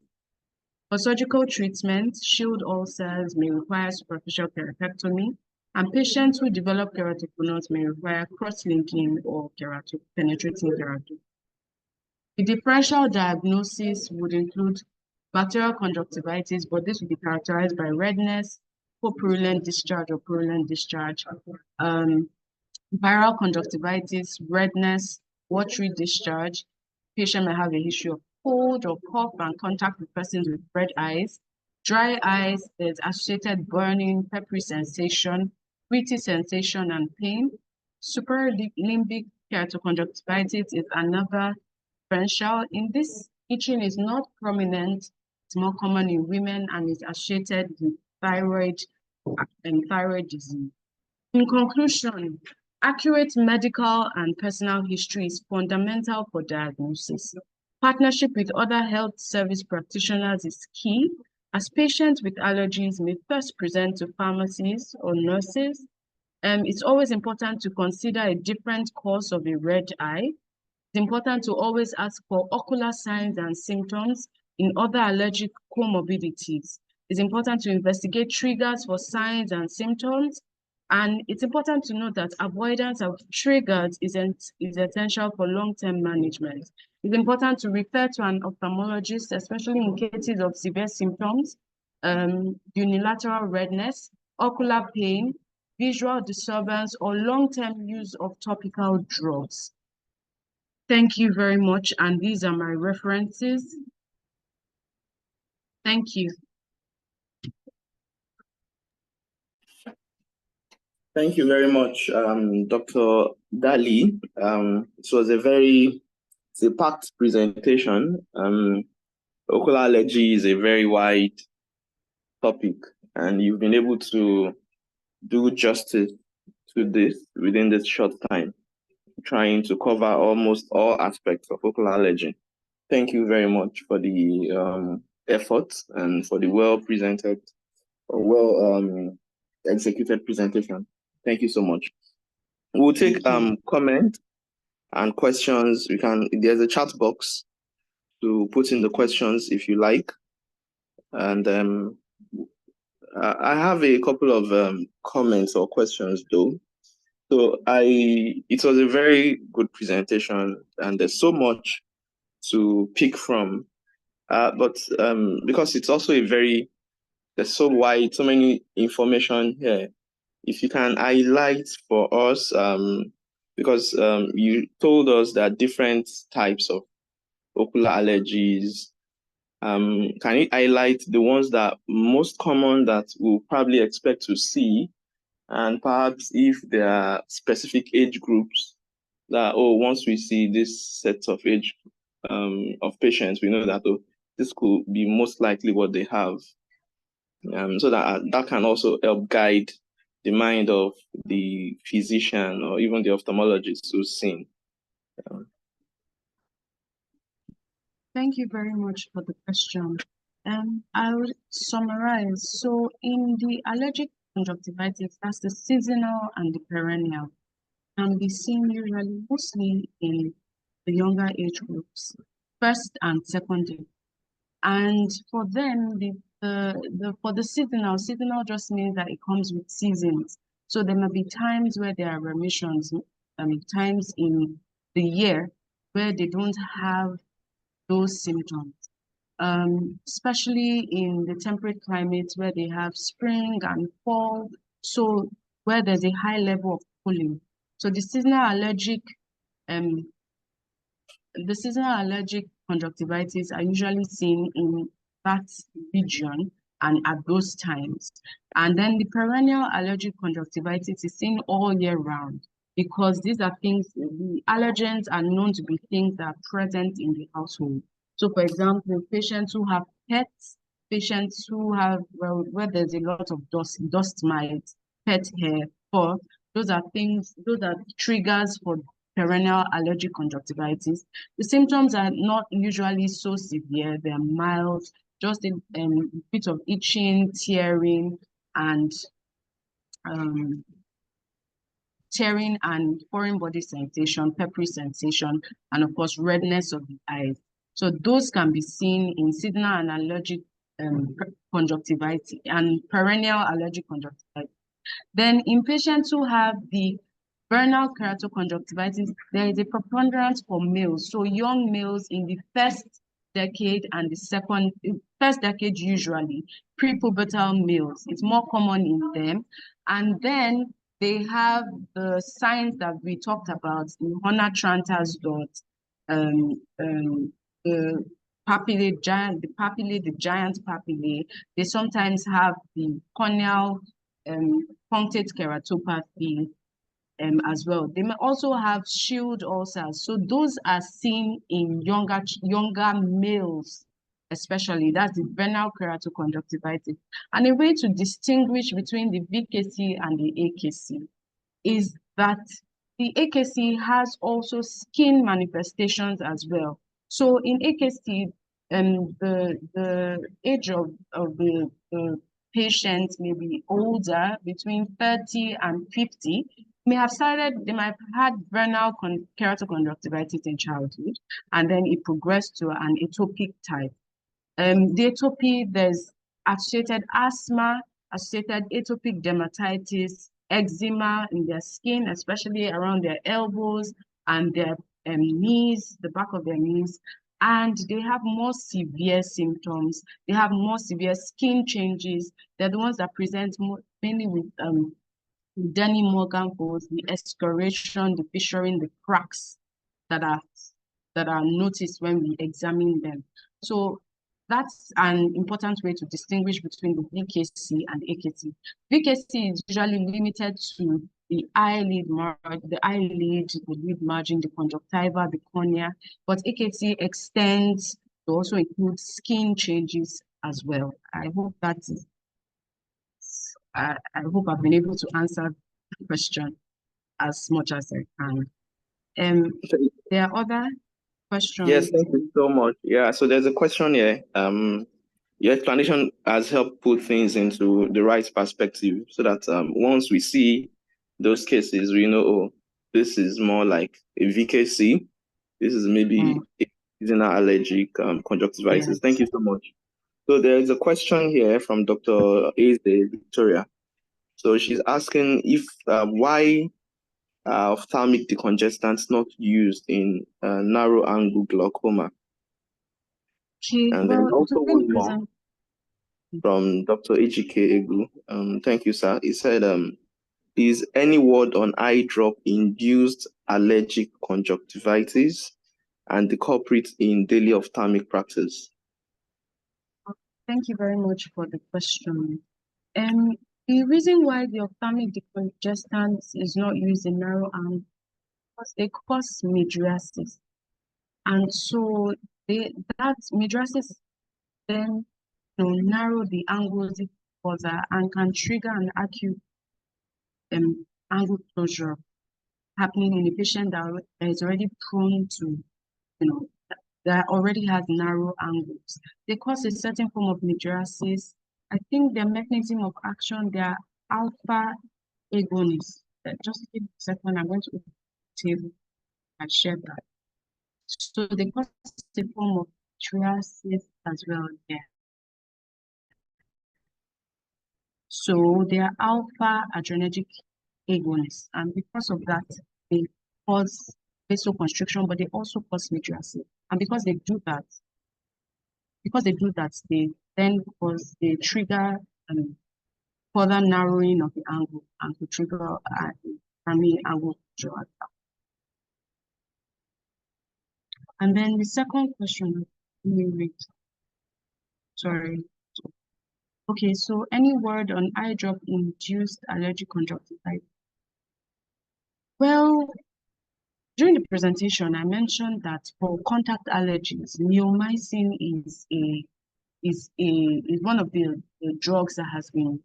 For surgical treatment, shield ulcers may require superficial keratectomy, and patients who develop keratoconus may require cross-linking or penetrating keratoconus. The differential diagnosis would include bacterial conjunctivitis, but this would be characterized by redness, purulent discharge or purulent discharge, viral conjunctivitis, redness, watery discharge. Patient may have a history of cold or cough and contact with persons with red eyes. Dry eyes, there's associated burning, peppery sensation, gritty sensation, and pain. Supralimbic keratoconjunctivitis is another differential. In this, itching is not prominent. It's more common in women and is associated with thyroid and thyroid disease. In conclusion, accurate medical and personal history is fundamental for diagnosis. Partnership with other health service practitioners is key, as patients with allergies may first present to pharmacies or nurses. It's always important to consider a different cause of a red eye. It's important to always ask for ocular signs and symptoms in other allergic comorbidities. It's important to investigate triggers for signs and symptoms. And it's important to note that avoidance of triggers is essential for long-term management. It's important to refer to an ophthalmologist, especially in cases of severe symptoms, unilateral redness, ocular pain, visual disturbance, or long-term use of topical drugs. Thank you very much, and these are my references. Thank you. Thank you very much, Dr. Dalley. It was a packed presentation. Ocular allergy is a very wide topic, and you've been able to do justice to this within this short time, trying to cover almost all aspects of ocular allergy. Thank you very much for the efforts and for the well-presented, executed presentation. Thank you so much. We'll take comment And questions, there's a chat box to put in the questions if you like. And I have a couple of comments or questions though. So it was a very good presentation, and there's so much to pick from. But because it's also there's so wide, so many information here. If you can highlight for us, because you told us that different types of ocular allergies. Can you highlight the ones that most common that we'll probably expect to see, and perhaps if there are specific age groups that once we see this set of age of patients, we know that this could be most likely what they have, so that can also help guide the mind of the physician or even the ophthalmologist who's seen. Thank you very much for the question. I will summarize. So in the allergic conjunctivitis, that's the seasonal and the perennial, can be seen usually mostly in the younger age groups, first and secondary. And for them, for the seasonal just means that it comes with seasons. So there may be times where there are remissions, times in the year where they don't have those symptoms, especially in the temperate climates where they have spring and fall, so where there's a high level of cooling. So um, the seasonal allergic conjunctivitis are usually seen in that region and at those times. And then the perennial allergic conjunctivitis is seen all year round, because these are things, the allergens are known to be things that are present in the household. So for example, patients who have pets, patients who have, well, where there's a lot of dust mites, pet hair, fur, those are triggers for perennial allergic conjunctivitis. The symptoms are not usually so severe, they're mild, just a bit of itching, tearing, and foreign body sensation, peppery sensation, and of course, redness of the eyes. So those can be seen in seasonal and allergic conjunctivitis and perennial allergic conjunctivitis. Then in patients who have the vernal keratoconjunctivitis, there is a preponderance for males. So young males in the first decade and the first decade usually, prepubertal males, it's more common in them. And then they have the signs that we talked about, the Horner-Tranter's dot, the papillae, the giant papillae. They sometimes have the corneal punctate keratopathy as well. They may also have shield ulcers. So those are seen in younger males, especially. That's the vernal keratoconjunctivitis. And a way to distinguish between the VKC and the AKC is that the AKC has also skin manifestations as well. So in AKC, the age of the patient may be older, between 30 and 50, they might have had vernal keratoconjunctivitis in childhood, and then it progressed to an atopic type. The atopy, there's associated asthma, associated atopic dermatitis, eczema in their skin, especially around their elbows and their knees, the back of their knees, and they have more severe symptoms. They have more severe skin changes. They're the ones that present mainly with Denny-Morgan folds, the escoriation, the fissuring, the cracks that are noticed when we examine them. So that's an important way to distinguish between the VKC and the AKC. VKC is usually limited to the eyelid, the lid margin, the conjunctiva, the cornea, but AKC extends to also include skin changes as well. I hope that is I hope I've been able to answer the question as much as I can. There are other questions. Yes, thank you so much. Yeah, so there's a question here. Your explanation has helped put things into the right perspective so that once we see those cases, we know, this is more like a VKC. This is maybe a seasonal allergic conjunctivitis. Yes. Thank you so much. So there is a question here from Dr. Eze Victoria. So she's asking if why ophthalmic decongestants not used in narrow angle glaucoma. Okay, And well, then also during the one more from Dr. Ejike Egu. Thank you, sir. He said, is any word on eye drop induced allergic conjunctivitis and the culprit in daily ophthalmic practice? Thank you very much for the question. The reason why the ophthalmic decongestants is not used in narrow angle because they cause mydriasis. And so that mydriasis then narrow the angles further and can trigger an acute angle closure happening in a patient that is already prone to, that already has narrow angles. They cause a certain form of mydriasis. I think their mechanism of action, they are alpha agonists. Just give me a second, I'm going to open the table and share that. So they cause a form of mydriasis as well there. So they are alpha adrenergic agonists, and because of that, they cause vasoconstriction, but they also cause mydriasis. And because they do that, they then they trigger further narrowing of the angle and to trigger primary angle closure. And then the second question, let me read. Sorry. Okay, so any word on eye drop induced allergic conjunctivitis? Well, during the presentation, I mentioned that for contact allergies, neomycin is one of the drugs that has been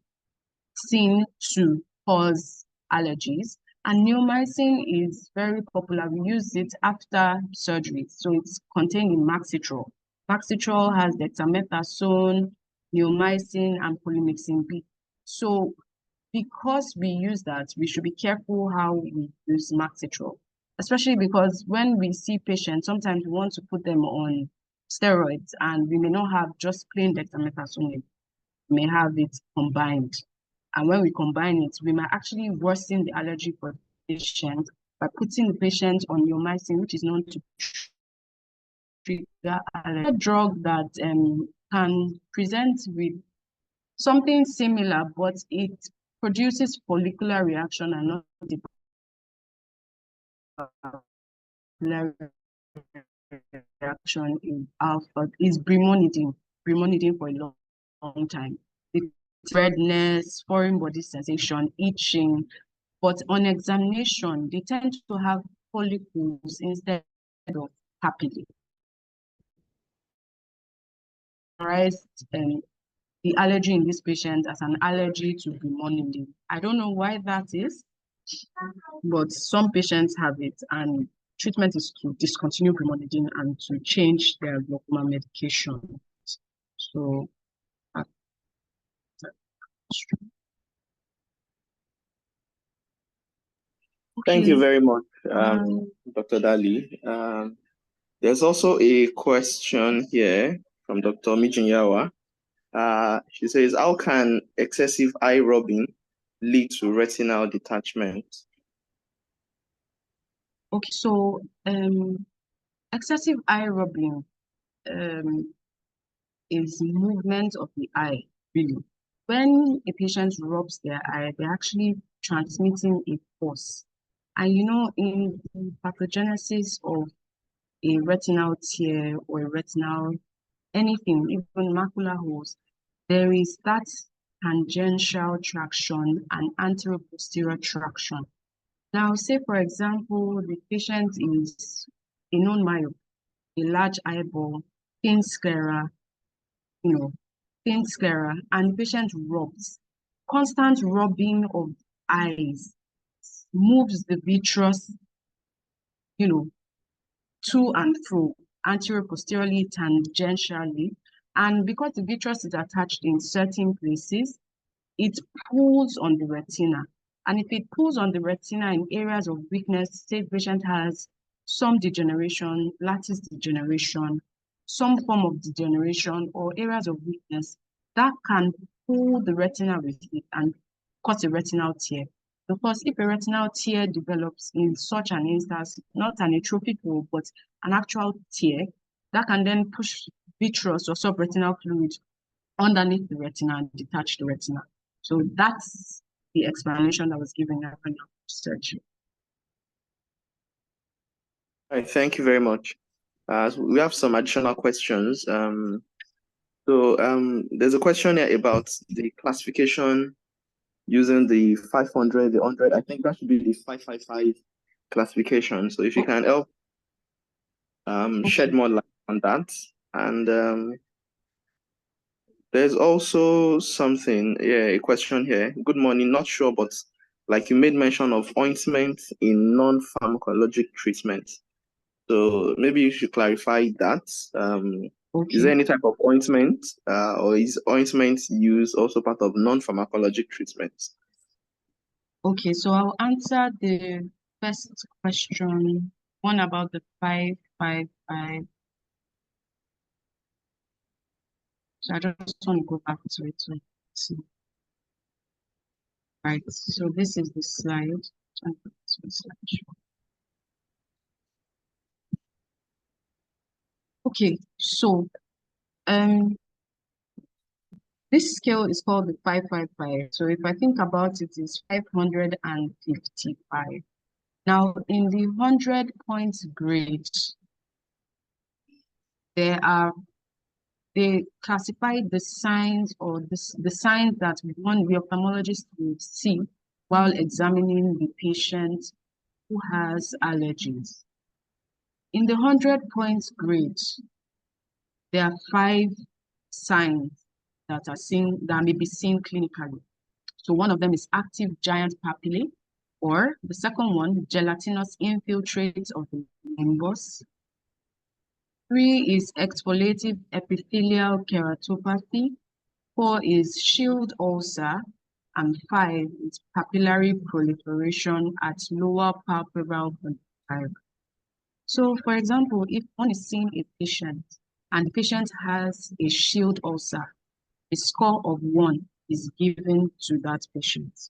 seen to cause allergies. And neomycin is very popular. We use it after surgery. So it's contained in Maxitrol. Maxitrol has dexamethasone, neomycin, and polymyxin B. So because we use that, we should be careful how we use Maxitrol, especially because when we see patients, sometimes we want to put them on steroids and we may not have just plain dexamethasone. We may have it combined. And when we combine it, we might actually worsen the allergy for the patient by putting the patient on neomycin, which is known to trigger allergy. A drug that can present with something similar, but it produces follicular reaction and not the reaction in alpha is brimonidine for a long time. It's redness, foreign body sensation, itching, but on examination, they tend to have follicles instead of papillae. The allergy in this patient as an allergy to brimonidine. I don't know why that is, but some patients have it, and treatment is to discontinue brimonidine and to change their glaucoma medication. So, Thank you very much, Dr. Dalley. There's also a question here from Dr. Mijinyawa. She says, how can excessive eye rubbing lead to retinal detachment? Okay, so excessive eye rubbing is movement of the eye, really. When a patient rubs their eye, they're actually transmitting a force. And in the pathogenesis of a retinal tear or a retinal anything, even macular holes, there is that tangential traction and anterior-posterior traction. Now, say for example, the patient is a known myope, a large eyeball, thin sclera, thin sclera, and the patient rubs. Constant rubbing of eyes moves the vitreous, to and fro, anterior-posteriorly, tangentially, and because the vitreous is attached in certain places, it pulls on the retina. And if it pulls on the retina in areas of weakness, say the patient has some degeneration, lattice degeneration, some form of degeneration, or areas of weakness, that can pull the retina with it and cause a retinal tear. Because if a retinal tear develops in such an instance, not an atrophic hole, but an actual tear, that can then push vitreous or subretinal fluid underneath the retina and detach the retina. So that's the explanation that was given in retinal research. All right, thank you very much. So we have some additional questions. There's a question here about the classification using the 500, the 100. I think that should be the 555 classification. So if you can help shed more light on that. And there's also something, a question here. Good morning, not sure, but like you made mention of ointment in non-pharmacologic treatment. So maybe you should clarify that. Is there any type of ointment or is ointment used also part of non-pharmacologic treatments? Okay, so I'll answer the first question, one about the 555. So I just want to go back to it to see. Right, so this is the slide. Okay, so this scale is called the 555. So if I think about it, it's 555. Now, in the 100 points grade, they classified the signs or the signs that the ophthalmologist will see while examining the patient who has allergies. In the 100 points grade, there are 5 signs that may be seen clinically. So one of them is active giant papillae, or the second one, gelatinous infiltrates of the nimbus. 3 is exfoliative epithelial keratopathy. 4 is shield ulcer. And 5 is papillary proliferation at lower palpebral fiber. So, for example, if one is seeing a patient and the patient has a shield ulcer, a score of 1 is given to that patient.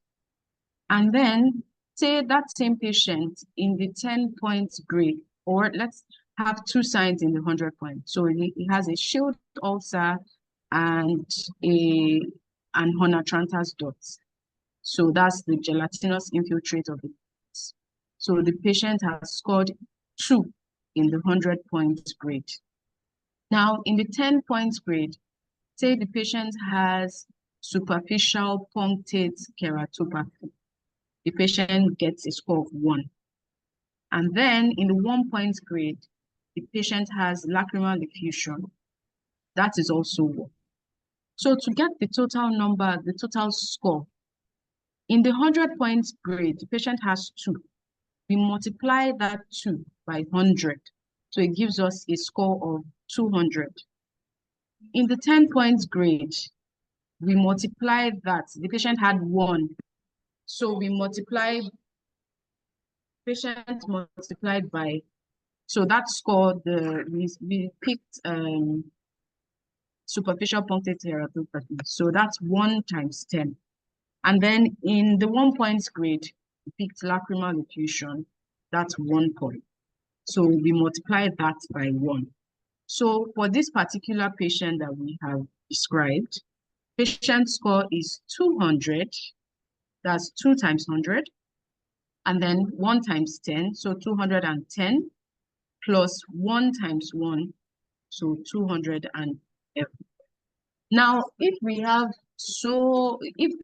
And then, say that same patient in the 10 points grade, or let's have 2 signs in the 100 points. So he has a shield ulcer and an Honatrantha's dots. So that's the gelatinous infiltrate of the dots. So the patient has scored 2 in the 100 points grade. Now, in the 10 points grade, say the patient has superficial punctate keratopathy. The patient gets a score of 1. And then in the 1 point grade, the patient has lacrimal effusion. That is also 1. So to get the total number, the total score, in the 100 points grade, the patient has 2. We multiply that 2 by 100. So it gives us a score of 200. In the 10 points grade, we multiply that. The patient had 1. So we multiply patient multiplied by, so that score, we picked superficial punctate keratopathy. So that's 1 times 10. And then in the 1 point grade, we picked lacrimal effusion. That's 1 point. So we multiply that by 1. So for this particular patient that we have described, patient score is 200. That's 2 times 100. And then 1 times 10, so 210, plus 1 times 1, so 211. Now, if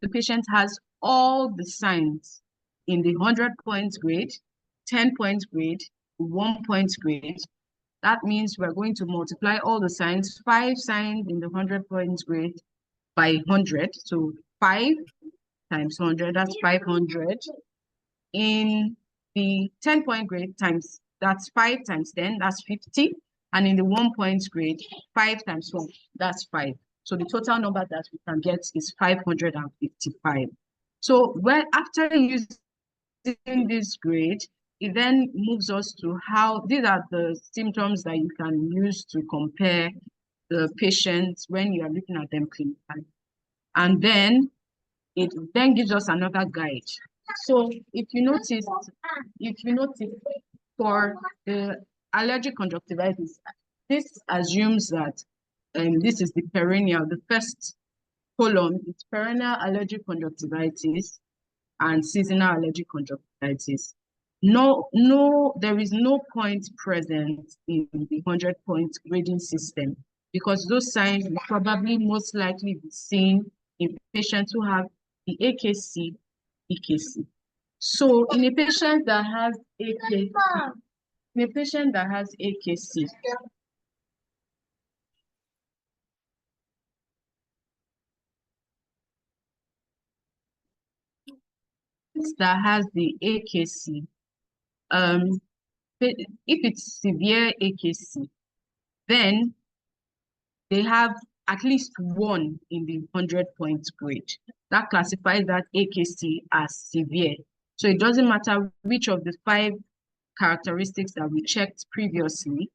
the patient has all the signs in the 100 points grade, 10 points grade, 1 point grade, that means we're going to multiply all the signs, 5 signs in the 100 points grade by 100. So 5 times 100, that's 500. In the 10 point grade, that's 5 times 10, that's 50. And in the 1 point grade, 5 times 1, that's 5. So the total number that we can get is 555. So after using this grade, it then moves us to how these are the symptoms that you can use to compare the patients when you are looking at them clinically. And then it then gives us another guide. So if you notice for the allergic conjunctivitis, this assumes that this is the perennial, the first column, it's perennial allergic conjunctivitis and seasonal allergic conjunctivitis. No, there is no point present in the 100-point grading system because those signs will probably most likely be seen in patients who have the AKC, EKC. So in a patient that has AKC, that has the AKC, if it's severe AKC, then they have at least one in the 100-point grade. That classifies that AKC as severe. So it doesn't matter which of the 5 characteristics that we checked previously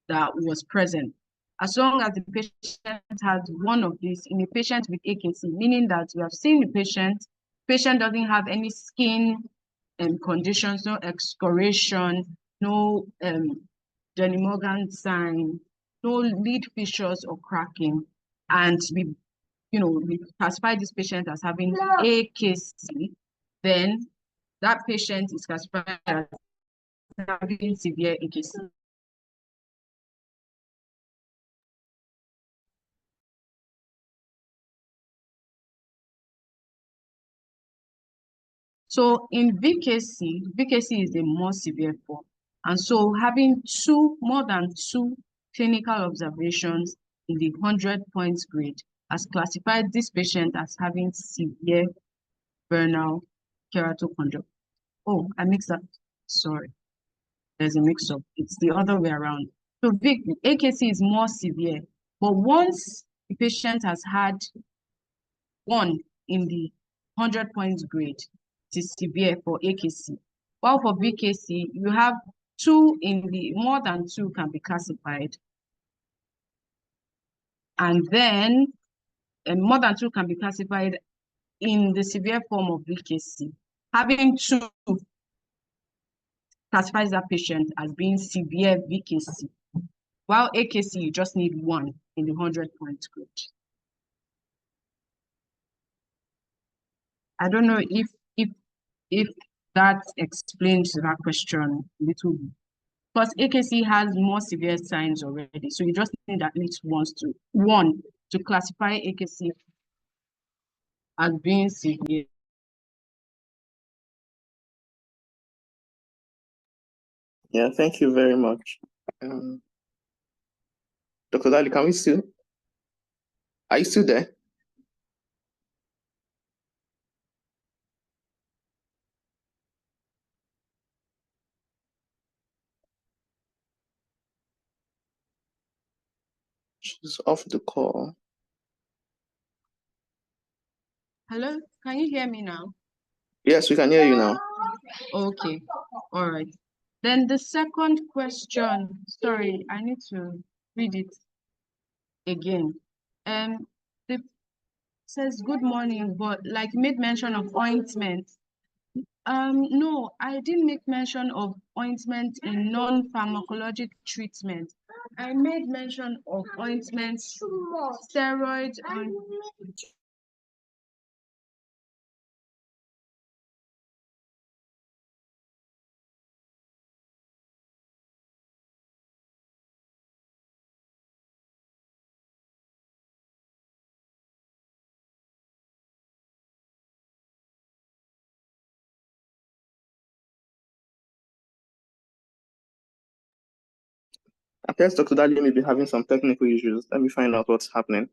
that was present. As long as the patient has one of these in a patient with AKC, meaning that we have seen the patient doesn't have any skin conditions, no excoriation, no Jenny Morgan sign, no lid fissures or cracking, and we classify this patient as having AKC, then that patient is classified as having severe AKC. So in VKC is a more severe form. And so having more than two clinical observations in the 100-point grade has classified this patient as having severe vernal keratoconjunctivitis. Oh, I mixed up. Sorry. There's a mix-up. It's the other way around. So AKC is more severe. But once the patient has had one in the 100 points grade, it is severe for AKC. While for VKC, you have more than two can be classified. And then more than two can be classified in the severe form of VKC. Having two classifies that patient as being severe VKC. While AKC, you just need one in the 100-point grade. I don't know if that explains that question a little bit. Because AKC has more severe signs already, so you just need at least one to classify AKC as being severe. Yeah, thank you very much. Dr. Dalley, are you still there? She's off the call. Hello, can you hear me now? Yes, we can hear you now. Okay, all right. Then the second question, sorry, I need to read it again. It says good morning, but like made mention of ointment. No, I didn't make mention of ointment in non-pharmacologic treatment. I made mention of ointments, steroids, and Appears Dr. Dalley may be having some technical issues. Let me find out what's happening.